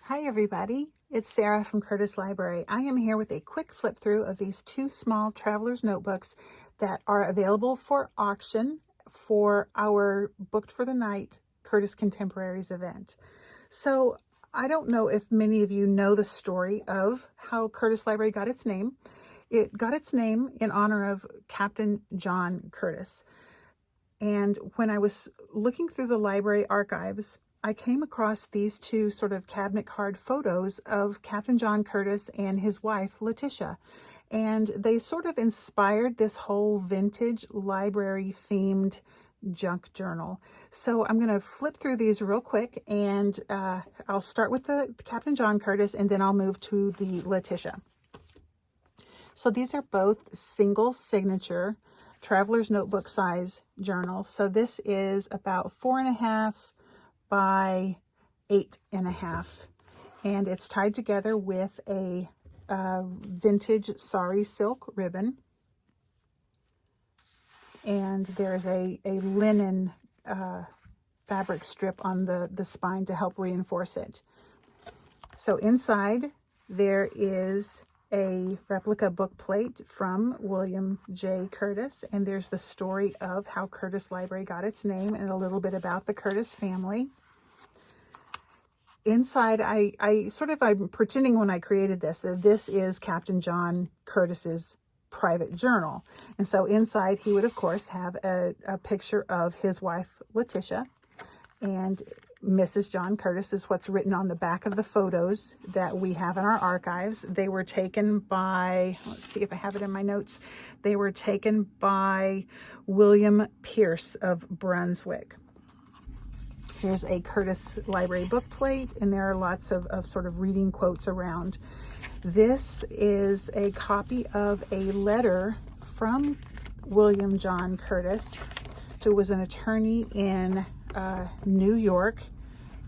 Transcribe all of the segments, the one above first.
Hi everybody, it's Sarah from Curtis Library. I am here with a quick flip through of these two small traveler's notebooks that are available for auction for our Booked for the Night Curtis Contemporaries event. So I don't know if many of you know the story of how Curtis Library got its name. It got its name in honor of Captain John Curtis. And when I was looking through the library archives, I came across these two sort of cabinet card photos of Captain John Curtis and his wife, Latisha. And they sort of inspired this whole vintage library themed junk journal. So I'm going to flip through these real quick, and I'll start with the Captain John Curtis, and then I'll move to the Latisha. So these are both single signature traveler's notebook size journals. So this is about 4.5 by 8.5, and it's tied together with a vintage sari silk ribbon, and there's a linen fabric strip on the spine to help reinforce it. So inside there is a replica book plate from William J. Curtis, and there's the story of how Curtis Library got its name and a little bit about the Curtis family. Inside, I'm pretending when I created this that this is Captain John Curtis's private journal. And so inside he would, of course, have a picture of his wife, Latisha, and Mrs. John Curtis is what's written on the back of the photos that we have in our archives. They were taken by, let's see if I have it in my notes, they were taken by William Pierce of Brunswick. Here's a Curtis Library book plate, and there are lots of sort of reading quotes around. This is a copy of a letter from William John Curtis, who was an attorney in New York,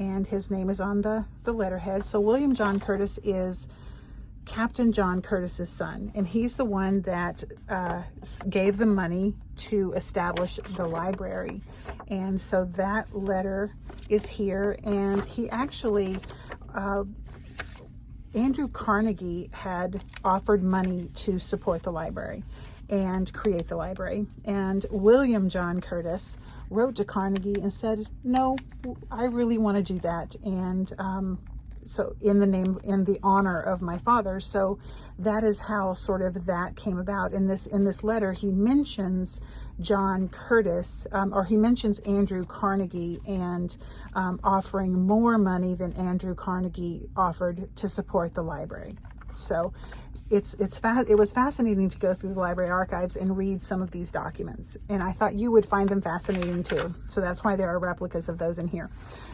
and his name is on the letterhead. So William John Curtis is Captain John Curtis's son, and he's the one that gave the money to establish the library. And so that letter is here, and he actually, Andrew Carnegie had offered money to support the library and create the library. And William John Curtis wrote to Carnegie and said, no, I really want to do that. And so in the honor of my father. So that is how sort of that came about. In this letter, he mentions John Curtis, or he mentions Andrew Carnegie, and offering more money than Andrew Carnegie offered to support the library. So it was fascinating to go through the library archives and read some of these documents, and I thought you would find them fascinating too. So that's why there are replicas of those in here.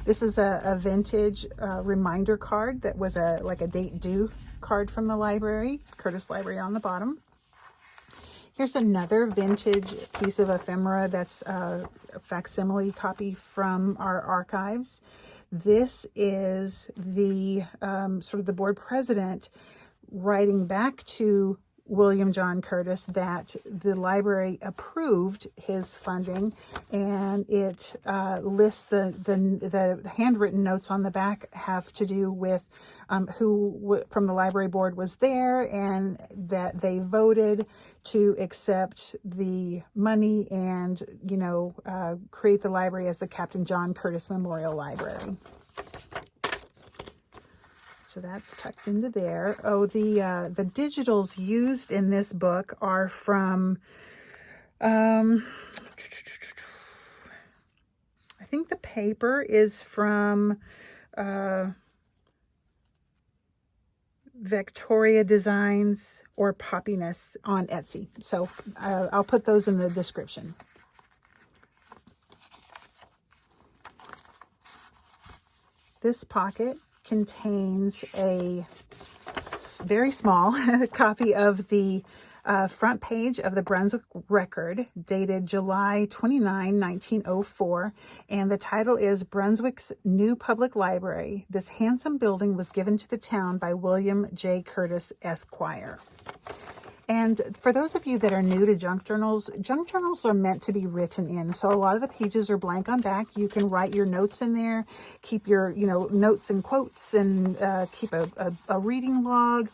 This is a vintage reminder card that was like a date due card from the library, Curtis Library on the bottom. Here's another vintage piece of ephemera that's a facsimile copy from our archives. This is the sort of the board president writing back to William John Curtis that the library approved his funding, and it lists the handwritten notes on the back have to do with who from the library board was there, and that they voted to accept the money and create the library as the Captain John Curtis Memorial Library. So that's tucked into there. Oh, the digitals used in this book are from, I think the paper is from Victoria Designs or Poppiness on Etsy. So I'll put those in the description. This pocket contains a very small copy of the front page of the Brunswick Record, dated July 29, 1904, and the title is Brunswick's New Public Library. This handsome building was given to the town by William J. Curtis, Esquire. And for those of you that are new to junk journals are meant to be written in. So a lot of the pages are blank on back. You can write your notes in there, keep your, notes and quotes, and keep a reading log.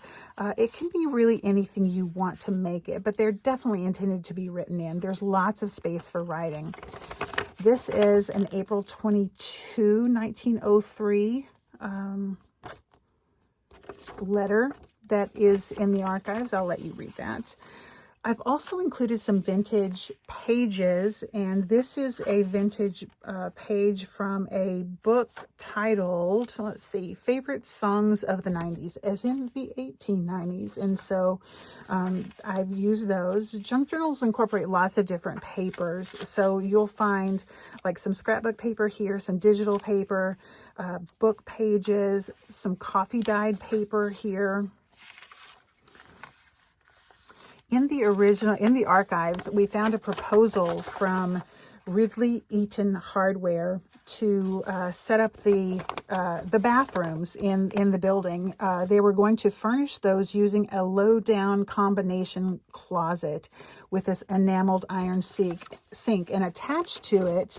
It can be really anything you want to make it, but they're definitely intended to be written in. There's lots of space for writing. This is an April 22, 1903 letter that is in the archives. I'll let you read that. I've also included some vintage pages, and this is a vintage page from a book titled, let's see, Favorite Songs of the 90s, as in the 1890s. And so I've used those. Junk journals incorporate lots of different papers. So you'll find like some scrapbook paper here, some digital paper, book pages, some coffee dyed paper here. In the archives, we found a proposal from Ridley Eaton Hardware to set up the bathrooms in the building. They were going to furnish those using a low-down combination closet with this enameled iron sink, and attached to it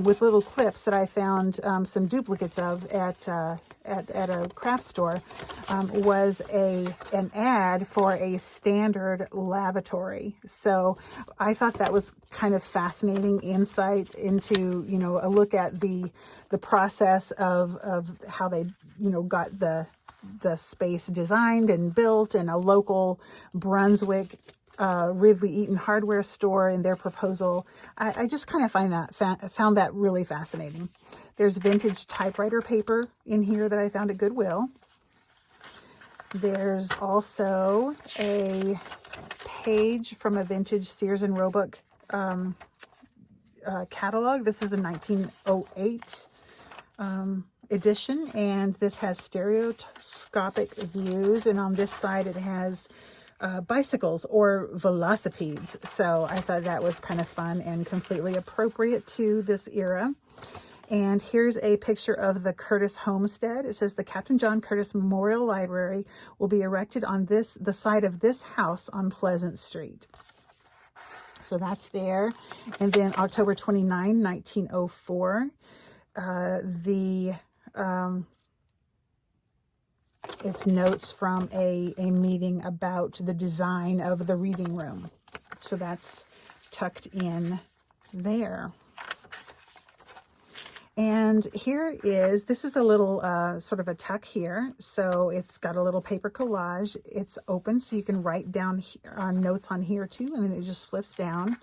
with little clips that I found some duplicates of at a craft store was an ad for a standard lavatory. So I thought that was kind of fascinating insight into, a look at the process of how they, got the space designed and built, in a local Brunswick Ridley Eaton hardware store, in their proposal. I just kind of found that really fascinating. There's vintage typewriter paper in here that I found at Goodwill. There's also a page from a vintage Sears and Roebuck catalog. This is a 1908 edition, and this has stereoscopic views, and on this side it has bicycles or velocipedes. So I thought that was kind of fun and completely appropriate to this era. And here's a picture of the Curtis homestead. It says the Captain John Curtis Memorial Library will be erected on the site of this house on Pleasant Street. So that's there. And then October 29, 1904, it's notes from a meeting about the design of the reading room. So that's tucked in there. And this is a little sort of a tuck here. So it's got a little paper collage. It's open, so you can write down notes on here too, and then it just flips down.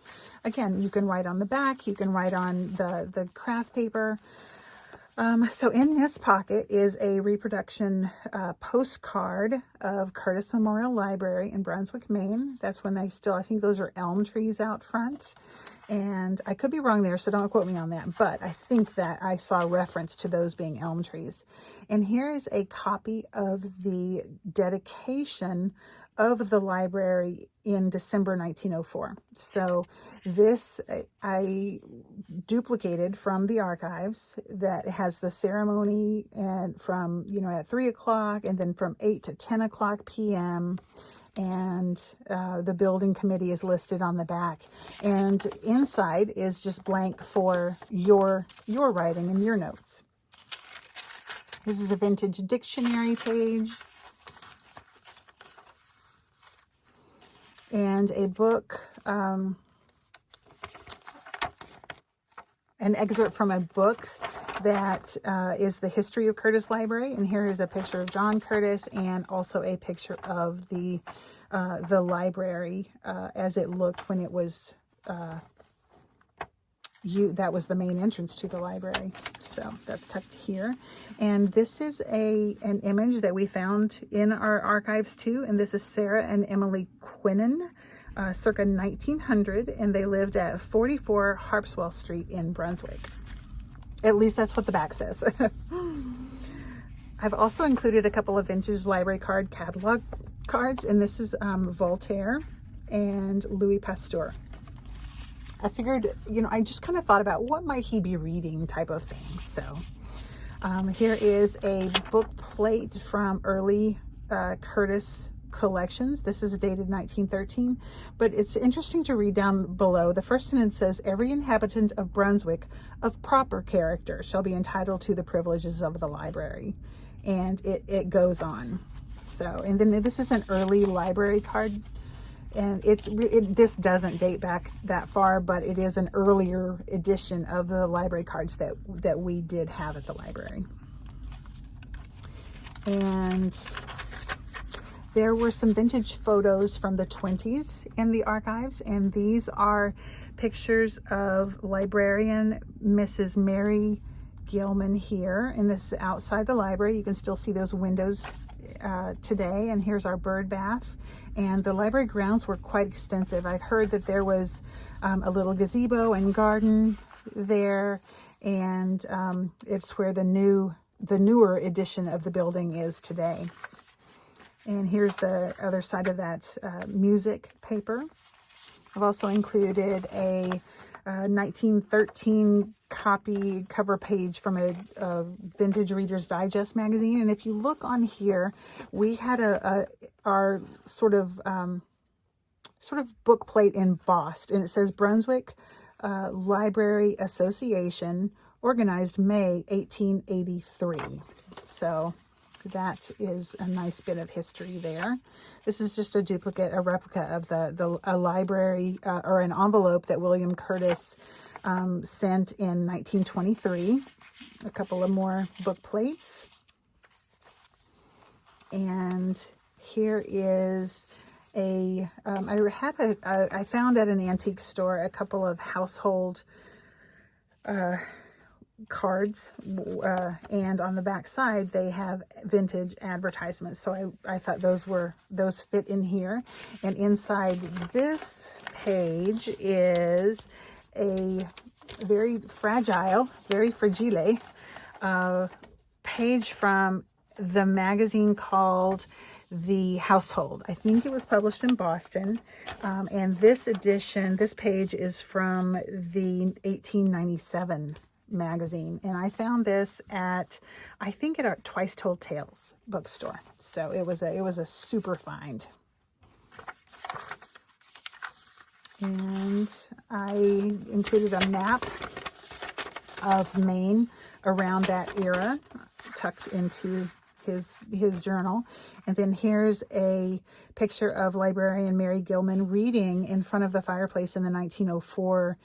Again, you can write on the back, you can write on the craft paper. So in this pocket is a reproduction postcard of Curtis Memorial Library in Brunswick, Maine. That's when I think those are elm trees out front. And I could be wrong there, so don't quote me on that. But I think that I saw reference to those being elm trees. And here is a copy of the dedication of the library in December 1904. So this I duplicated from the archives. That has the ceremony and from, at 3 o'clock, and then from 8 to 10 o'clock p.m. And the building committee is listed on the back. And inside is just blank for your writing and your notes. This is a vintage dictionary page. And a book, an excerpt from a book that is the history of Curtis Library. And here is a picture of John Curtis, and also a picture of the library as it looked when it was that was the main entrance to the library. So that's tucked here. And this is an image that we found in our archives too. And this is Sarah and Emily Quinnen, circa 1900. And they lived at 44 Harpswell Street in Brunswick. At least that's what the back says. I've also included a couple of vintage library card catalog cards. And this is Voltaire and Louis Pasteur. I figured, I just kind of thought about what might he be reading type of thing. So here is a book plate from early Curtis collections. This is dated 1913, but it's interesting to read down below. The first sentence says, every inhabitant of Brunswick of proper character shall be entitled to the privileges of the library. And it goes on. So, and then this is an early library card, and this doesn't date back that far, but it is an earlier edition of the library cards that we did have at the library. And there were some vintage photos from the 20s in the archives, and these are pictures of librarian Mrs. Mary Gilman here, and this is outside the library. You can still see those windows today, and here's our bird bath. And the library grounds were quite extensive. I've heard that there was a little gazebo and garden there, and it's where the newer edition of the building is today. And here's the other side of that music paper. I've also included a 1913 copy cover page from a Vintage Reader's Digest magazine. And if you look on here, we had our sort of book plate embossed, and it says Brunswick Library Association, organized May 1883. So that is a nice bit of history there. This is just a replica of a library or an envelope that William Curtis sent in 1923. A couple of more book plates. And here is I found at an antique store a couple of household cards, and on the back side they have vintage advertisements, so I thought those fit in here. And inside this page is a very fragile, very fragile page from the magazine called The Household. I think it was published in Boston, and this page is from the 1897 magazine, and I found this at our Twice Told Tales bookstore. So it was a super find. And I included a map of Maine around that era tucked into his journal. And then here's a picture of librarian Mary Gilman reading in front of the fireplace in the 1904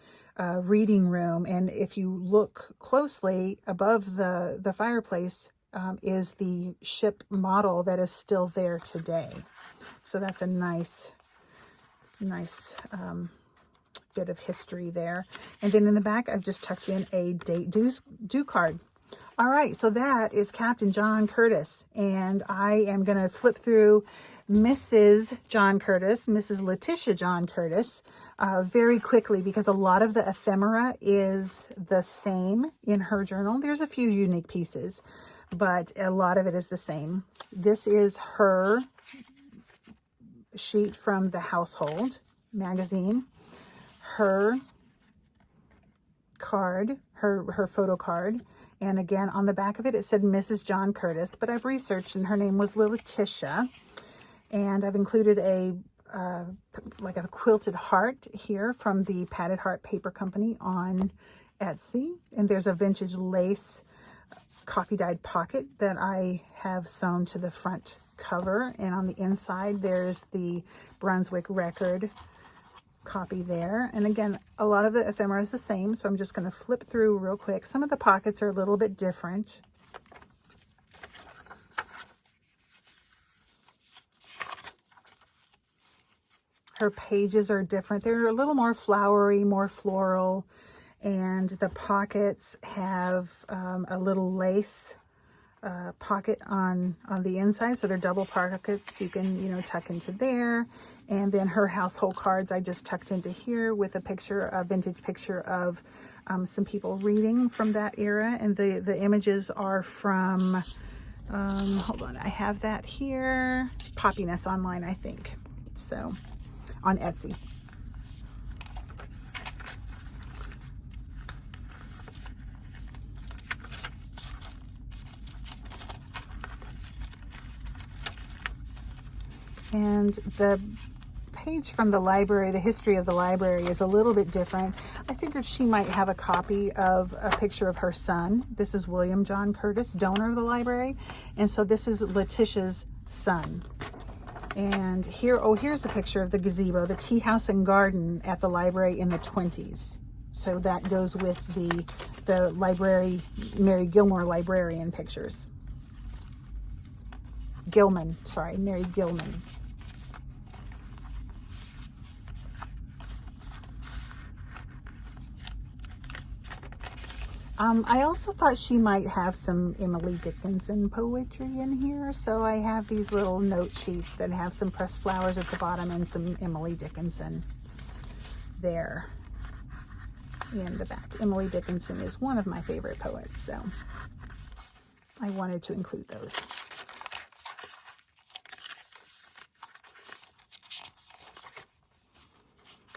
reading room. And if you look closely above the fireplace is the ship model that is still there today. So that's a nice bit of history there. And then in the back, I've just tucked in a date due card. All right, so that is Captain John Curtis, and I am going to flip through Mrs. John Curtis, Mrs. Latisha John Curtis, very quickly, because a lot of the ephemera is the same in her journal. There's a few unique pieces, but a lot of it is the same. This is her sheet from the Household magazine, her card, her photo card. And again, on the back of it, it said Mrs. John Curtis, but I've researched and her name was Latisha. And I've included like a quilted heart here from the Padded Heart Paper Company on Etsy. And there's a vintage lace coffee dyed pocket that I have sewn to the front cover. And on the inside, there's the Brunswick record copy there. And again, a lot of the ephemera is the same, so I'm just going to flip through real quick. Some of the pockets are a little bit different. Her pages are different. They're a little more flowery, more floral, and the pockets have a little lace pocket on the inside, so they're double pockets. You can tuck into there. And then her household cards I just tucked into here with a vintage picture of some people reading from that era. And the images are from, hold on, I have that here, Poppiness Online, I think. So, on Etsy. And the page from the library, the history of the library, is a little bit different. I figured she might have a copy of a picture of her son. This is William John Curtis, donor of the library. And so this is Latisha's son. And here, oh, here's a picture of the gazebo, the tea house and garden at the library in the 20s. So that goes with the library, Mary Gilmore librarian pictures. Gilman, sorry, Mary Gilman. I also thought she might have some Emily Dickinson poetry in here, so I have these little note sheets that have some pressed flowers at the bottom and some Emily Dickinson there in the back. Emily Dickinson is one of my favorite poets, so I wanted to include those.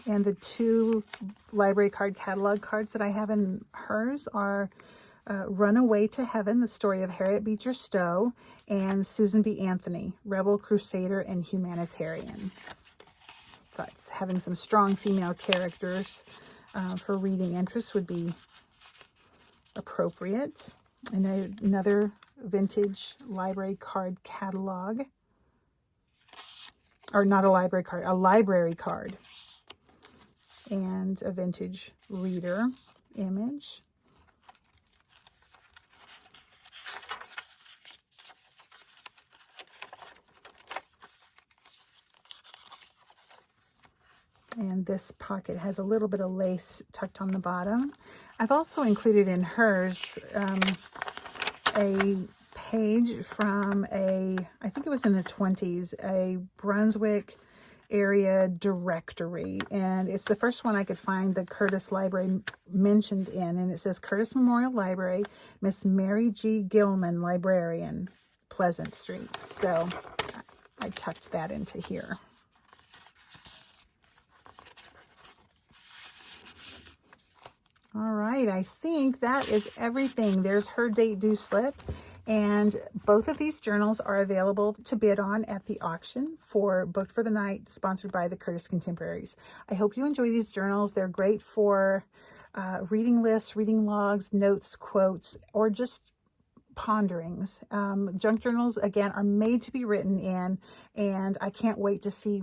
And the two library card catalog cards that I have in hers are Runaway to Heaven, the story of Harriet Beecher Stowe, and Susan B. Anthony, Rebel, Crusader, and Humanitarian. But having some strong female characters for reading interest would be appropriate. And another vintage library card catalog. Or not a library card, a library card. And a vintage reader image. And this pocket has a little bit of lace tucked on the bottom. I've also included in hers a page from I think it was in the 20s, a Brunswick area directory, and it's the first one I could find the Curtis Library mentioned in, and it says Curtis Memorial Library, Miss Mary G. Gilman, librarian, Pleasant Street. So I tucked that into here. All right, I think that is everything. There's her date due slip. And both of these journals are available to bid on at the auction for Booked for the Night, sponsored by the Curtis Contemporaries. I hope you enjoy these journals. They're great for reading lists, reading logs, notes, quotes, or just ponderings. Junk journals, again, are made to be written in, and I can't wait to see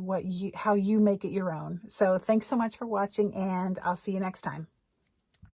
how you make it your own. So thanks so much for watching, and I'll see you next time.